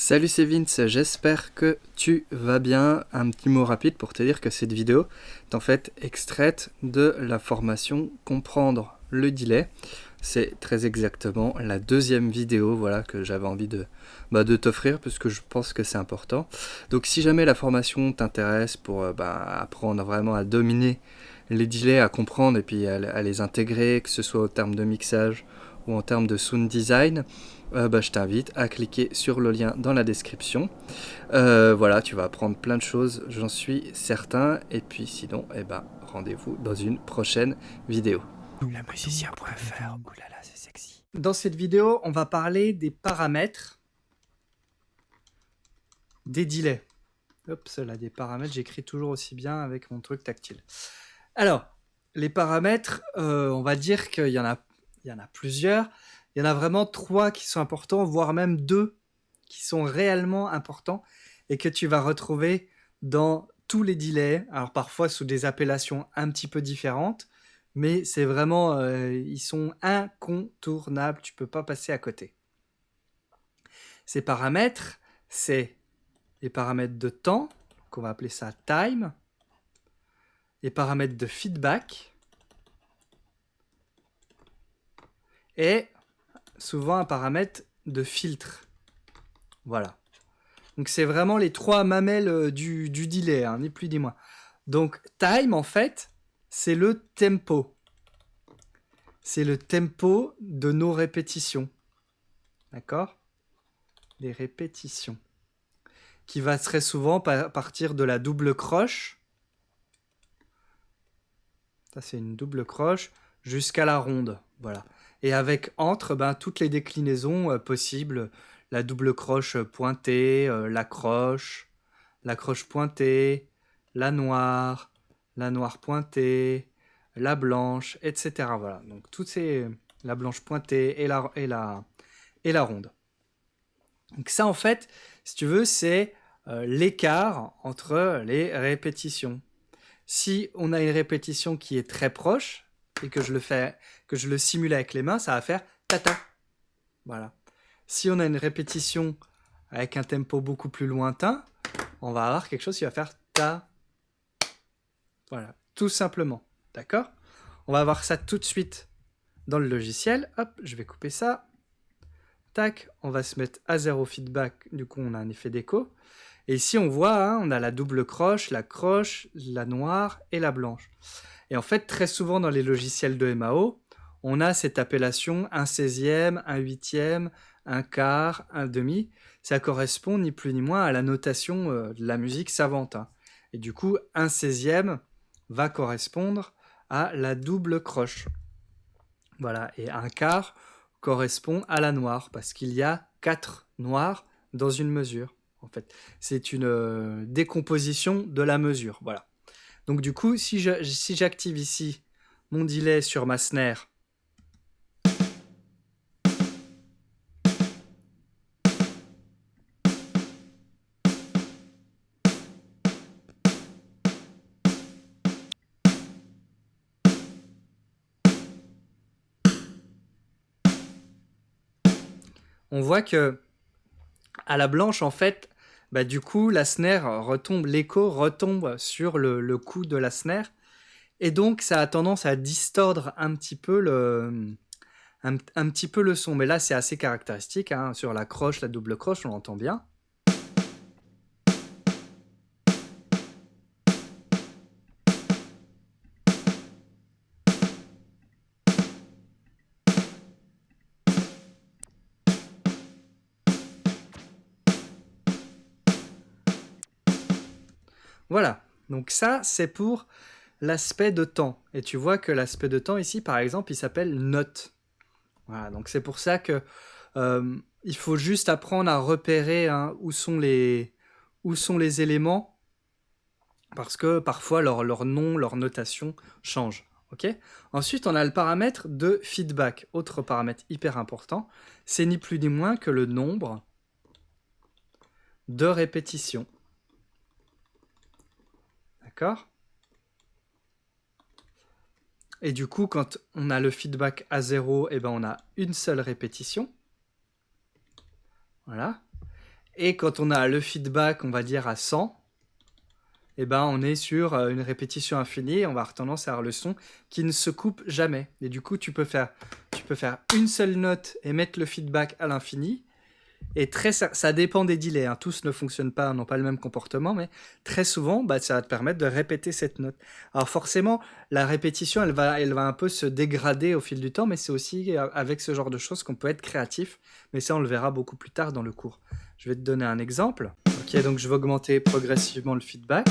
Salut, c'est Vince, j'espère que tu vas bien. Un petit mot rapide pour te dire que cette vidéo est en fait extraite de la formation Comprendre le delay. C'est très exactement la deuxième vidéo que j'avais envie de t'offrir parce que je pense que c'est important. Donc si jamais la formation t'intéresse pour apprendre vraiment à dominer les delays, à comprendre et puis à les intégrer, que ce soit en termes de mixage ou en termes de sound design, je t'invite à cliquer sur le lien dans la description. Voilà, tu vas apprendre plein de choses, j'en suis certain. Et puis sinon, rendez-vous dans une prochaine vidéo. Lamusicien.fr, oulala, c'est sexy. Dans cette vidéo, on va parler des paramètres des delays. Hop, là, des paramètres, j'écris toujours aussi bien avec mon truc tactile. Alors, les paramètres, on va dire qu'il y en a plusieurs. Il y en a vraiment 3 qui sont importants, voire même 2 qui sont réellement importants et que tu vas retrouver dans tous les delays. Alors parfois sous des appellations un petit peu différentes, mais c'est vraiment, ils sont incontournables, tu peux pas passer à côté. Ces paramètres, c'est les paramètres de temps, qu'on va appeler ça time, les paramètres de feedback, et souvent un paramètre de filtre. Voilà. Donc c'est vraiment les 3 mamelles du delay, hein, ni plus ni moins. Donc time, en fait, c'est le tempo. C'est le tempo de nos répétitions. D'accord? Les répétitions. Qui va très souvent partir de la double croche. Ça, c'est une double croche jusqu'à la ronde. Voilà. Et avec entre toutes les déclinaisons possibles. La double croche pointée, la croche pointée, la noire pointée, la blanche, etc. Voilà. Donc toutes ces, la blanche pointée et la ronde. Donc ça, en fait, si tu veux, c'est l'écart entre les répétitions. Si on a une répétition qui est très proche et que je le simule avec les mains, ça va faire tata. Voilà. Si on a une répétition avec un tempo beaucoup plus lointain, on va avoir quelque chose qui va faire ta. Voilà, tout simplement. D'accord? On va voir ça tout de suite dans le logiciel. Hop, je vais couper ça. Tac, on va se mettre à 0 feedback. Du coup, on a un effet d'écho. Et ici, on voit, hein, on a la double croche, la noire et la blanche. Et en fait, très souvent dans les logiciels de MAO, on a cette appellation 1/16e, 1/8e, 1/4, 1/2. Ça correspond ni plus ni moins à la notation de la musique savante. Hein. Et du coup, 1/16e va correspondre à la double croche. Voilà, et 1/4 correspond à la noire, parce qu'il y a 4 noirs dans une mesure. En fait, c'est une décomposition de la mesure. Voilà. Donc du coup, si j'active ici mon delay sur ma snare, on voit que à la blanche, en fait, du coup, la snare retombe, l'écho retombe sur le cou de la snare, et donc ça a tendance à distordre un petit peu un petit peu le son. Mais là, c'est assez caractéristique, hein, sur la croche, la double croche, on l'entend bien. Voilà, donc ça, c'est pour l'aspect de temps. Et tu vois que l'aspect de temps ici, par exemple, il s'appelle note. Voilà, donc c'est pour ça que il faut juste apprendre à repérer, hein, où sont les éléments, parce que parfois leur nom, leur notation change. Okay. Ensuite, on a le paramètre de feedback. Autre paramètre hyper important, c'est ni plus ni moins que le nombre de répétitions. D'accord? Et du coup, quand on a le feedback à 0, on a une seule répétition. Voilà. Et quand on a le feedback, on va dire à 100, eh ben, on est sur une répétition infinie, on va avoir tendance à avoir le son qui ne se coupe jamais. Et du coup, tu peux faire une seule note et mettre le feedback à l'infini. Et ça dépend des delays, hein. Tous ne fonctionnent pas, n'ont pas le même comportement, mais très souvent, ça va te permettre de répéter cette note. Alors forcément, la répétition, elle va un peu se dégrader au fil du temps, mais c'est aussi avec ce genre de choses qu'on peut être créatif. Mais ça, on le verra beaucoup plus tard dans le cours. Je vais te donner un exemple. Ok, donc je vais augmenter progressivement le feedback.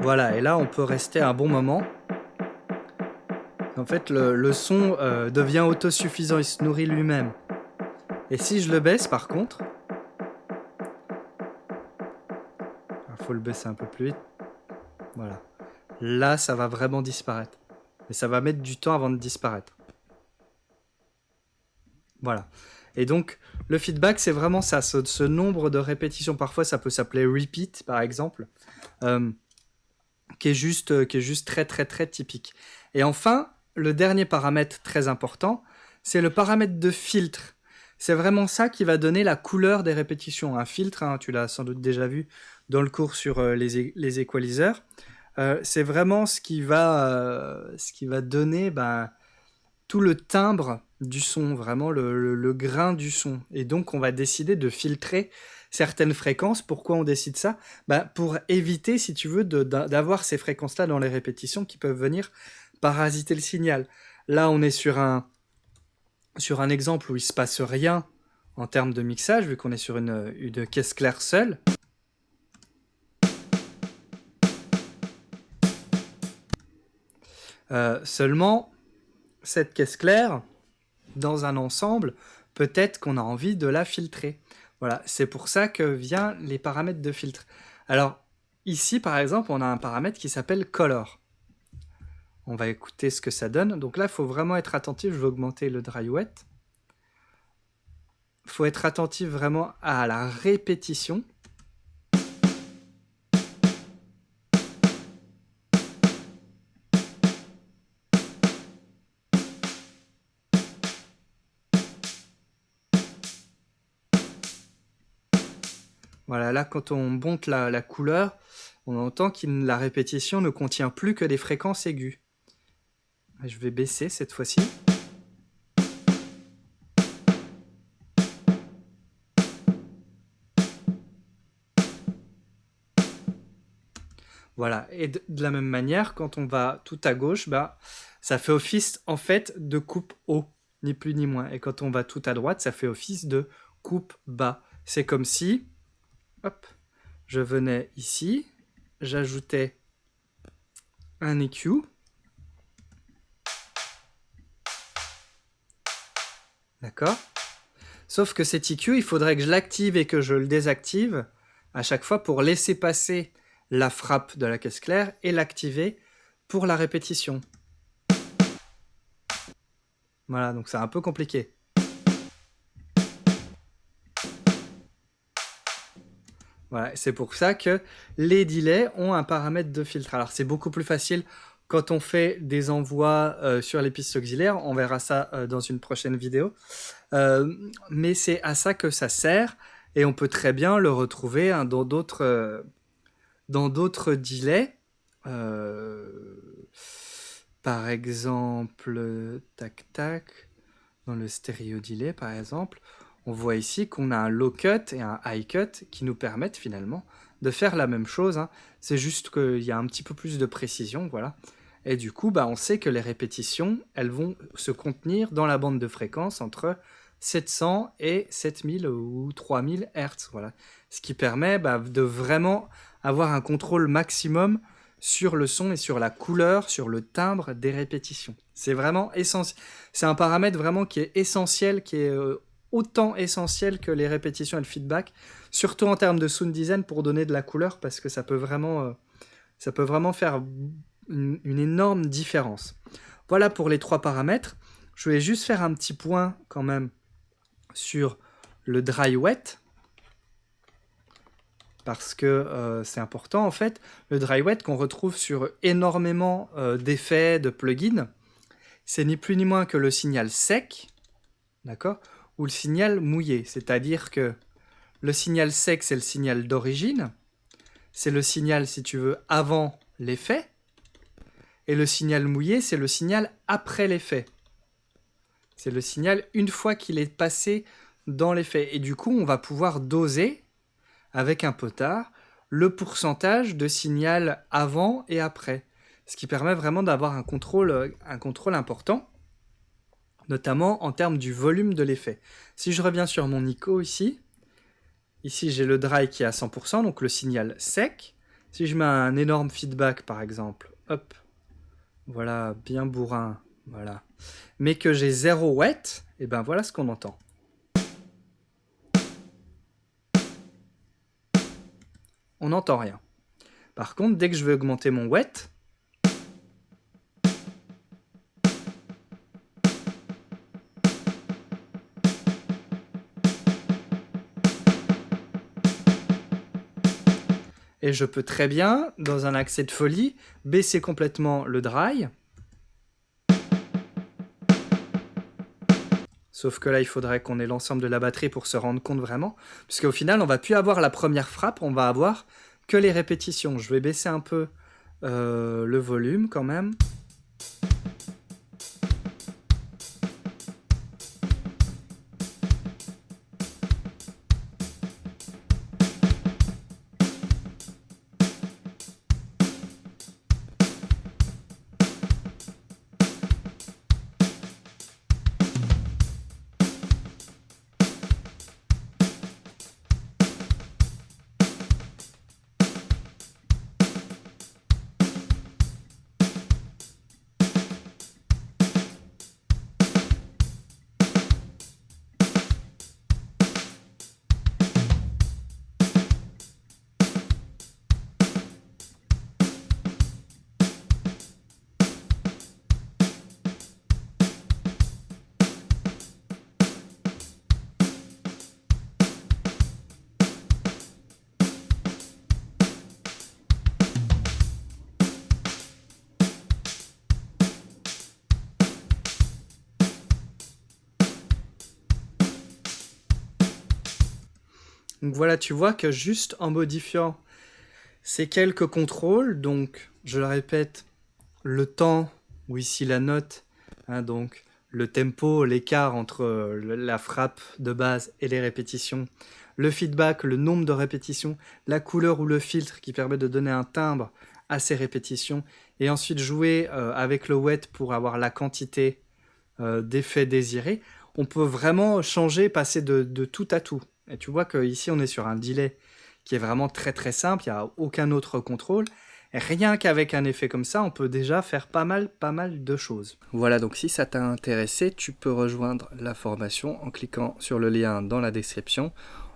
Voilà, et là, on peut rester un bon moment. En fait, le son devient autosuffisant, il se nourrit lui-même. Et si je le baisse, par contre, il faut le baisser un peu plus vite. Voilà. Là, ça va vraiment disparaître. Mais ça va mettre du temps avant de disparaître. Voilà. Et donc, le feedback, c'est vraiment ça, ce nombre de répétitions. Parfois, ça peut s'appeler repeat, par exemple, qui est juste très, très, très typique. Et enfin, le dernier paramètre très important, c'est le paramètre de filtre. C'est vraiment ça qui va donner la couleur des répétitions. Un filtre, hein, tu l'as sans doute déjà vu dans le cours sur les equalizers. C'est vraiment ce qui va donner tout le timbre du son, vraiment le grain du son. Et donc, on va décider de filtrer certaines fréquences. Pourquoi on décide ça ? Pour éviter, si tu veux, d'avoir ces fréquences-là dans les répétitions qui peuvent venir parasiter le signal. Là, on est sur un exemple où il ne se passe rien en termes de mixage, vu qu'on est sur une caisse claire seule. Seulement, cette caisse claire, dans un ensemble, peut-être qu'on a envie de la filtrer. Voilà, c'est pour ça que viennent les paramètres de filtre. Alors, ici, par exemple, on a un paramètre qui s'appelle Color. On va écouter ce que ça donne. Donc là, il faut vraiment être attentif. Je vais augmenter le dry wet. Il faut être attentif vraiment à la répétition. Voilà, là, quand on monte la couleur, on entend que la répétition ne contient plus que des fréquences aiguës. Je vais baisser cette fois-ci. Voilà, et de la même manière, quand on va tout à gauche, ça fait office en fait de coupe haut, ni plus ni moins. Et quand on va tout à droite, ça fait office de coupe bas. C'est comme si, hop, je venais ici, j'ajoutais un EQ. D'accord ? Sauf que cet EQ, il faudrait que je l'active et que je le désactive à chaque fois pour laisser passer la frappe de la caisse claire et l'activer pour la répétition. Voilà, donc c'est un peu compliqué. Voilà, c'est pour ça que les delays ont un paramètre de filtre. Alors c'est beaucoup plus facile quand on fait des envois sur les pistes auxiliaires. On verra ça dans une prochaine vidéo. Mais c'est à ça que ça sert et on peut très bien le retrouver dans d'autres delays. Par exemple, tac tac, dans le stéréo delay par exemple, on voit ici qu'on a un low cut et un high cut qui nous permettent finalement de faire la même chose, hein. C'est juste qu'il y a un petit peu plus de précision, voilà. Et du coup, on sait que les répétitions, elles vont se contenir dans la bande de fréquence entre 700 et 7000 ou 3000 Hz, voilà. Ce qui permet de vraiment avoir un contrôle maximum sur le son et sur la couleur, sur le timbre des répétitions. C'est vraiment essentiel. C'est un paramètre vraiment qui est essentiel, qui est autant essentiel que les répétitions et le feedback, surtout en termes de sound design pour donner de la couleur, parce que ça peut vraiment Ça peut vraiment faire une énorme différence. Voilà pour les 3 paramètres. Je voulais juste faire un petit point quand même sur le dry wet, parce que c'est important en fait. Le dry wet qu'on retrouve sur énormément d'effets, de plugins, c'est ni plus ni moins que le signal sec, d'accord, ou le signal mouillé. C'est-à-dire que le signal sec, c'est le signal d'origine, c'est le signal, si tu veux, avant l'effet, et le signal mouillé, c'est le signal après l'effet. C'est le signal une fois qu'il est passé dans l'effet. Et du coup, on va pouvoir doser, avec un potard, le pourcentage de signal avant et après. Ce qui permet vraiment d'avoir un contrôle important, notamment en termes du volume de l'effet. Si je reviens sur mon ICO ici j'ai le dry qui est à 100%, donc le signal sec. Si je mets un énorme feedback par exemple, hop, voilà, bien bourrin, voilà, mais que j'ai 0 wet, et ben voilà ce qu'on entend. On n'entend rien. Par contre, dès que je veux augmenter mon wet, et je peux très bien, dans un accès de folie, baisser complètement le dry. Sauf que là, il faudrait qu'on ait l'ensemble de la batterie pour se rendre compte vraiment. Puisqu'au final, on va plus avoir la première frappe, on va avoir que les répétitions. Je vais baisser un peu le volume quand même. Donc voilà, tu vois que juste en modifiant ces quelques contrôles, donc je le répète, le temps, ou ici la note, hein, donc le tempo, l'écart entre la frappe de base et les répétitions, le feedback, le nombre de répétitions, la couleur ou le filtre qui permet de donner un timbre à ces répétitions, et ensuite jouer avec le wet pour avoir la quantité d'effets désirés, on peut vraiment changer, passer de tout à tout. Et tu vois qu'ici on est sur un delay qui est vraiment très très simple, il n'y a aucun autre contrôle. Et rien qu'avec un effet comme ça, on peut déjà faire pas mal de choses. Voilà, donc si ça t'a intéressé, tu peux rejoindre la formation en cliquant sur le lien dans la description.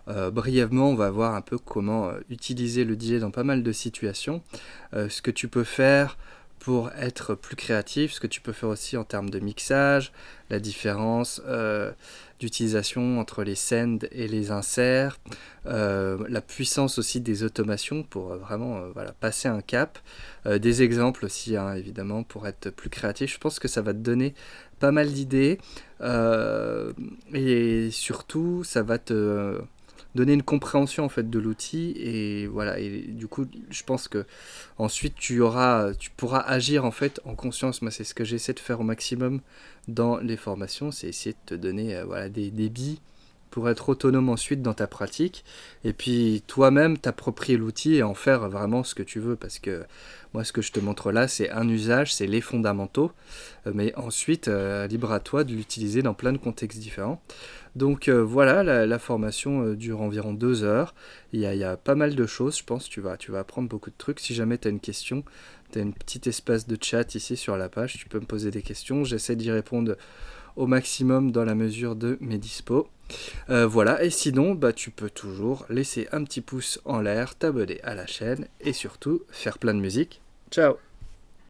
Brièvement, on va voir un peu comment utiliser le delay dans pas mal de situations, ce que tu peux faire pour être plus créatif, ce que tu peux faire aussi en termes de mixage, la différence d'utilisation entre les send et les inserts, la puissance aussi des automations pour vraiment voilà, passer un cap, des exemples aussi hein, évidemment pour être plus créatif. Je pense que ça va te donner pas mal d'idées et surtout ça va te donner une compréhension en fait de l'outil et voilà, et du coup je pense que ensuite tu pourras agir en fait en conscience. Moi c'est ce que j'essaie de faire au maximum dans les formations, c'est essayer de te donner voilà, des billes pour être autonome ensuite dans ta pratique et puis toi-même t'approprier l'outil et en faire vraiment ce que tu veux, parce que moi ce que je te montre là c'est un usage, c'est les fondamentaux, mais ensuite libre à toi de l'utiliser dans plein de contextes différents. Donc voilà, la formation dure environ 2 heures. Il y a pas mal de choses, je pense. Tu vas apprendre beaucoup de trucs. Si jamais tu as une question, tu as une petite espace de chat ici sur la page. Tu peux me poser des questions. J'essaie d'y répondre au maximum dans la mesure de mes dispos. Voilà, et sinon, tu peux toujours laisser un petit pouce en l'air, t'abonner à la chaîne et surtout faire plein de musique. Ciao!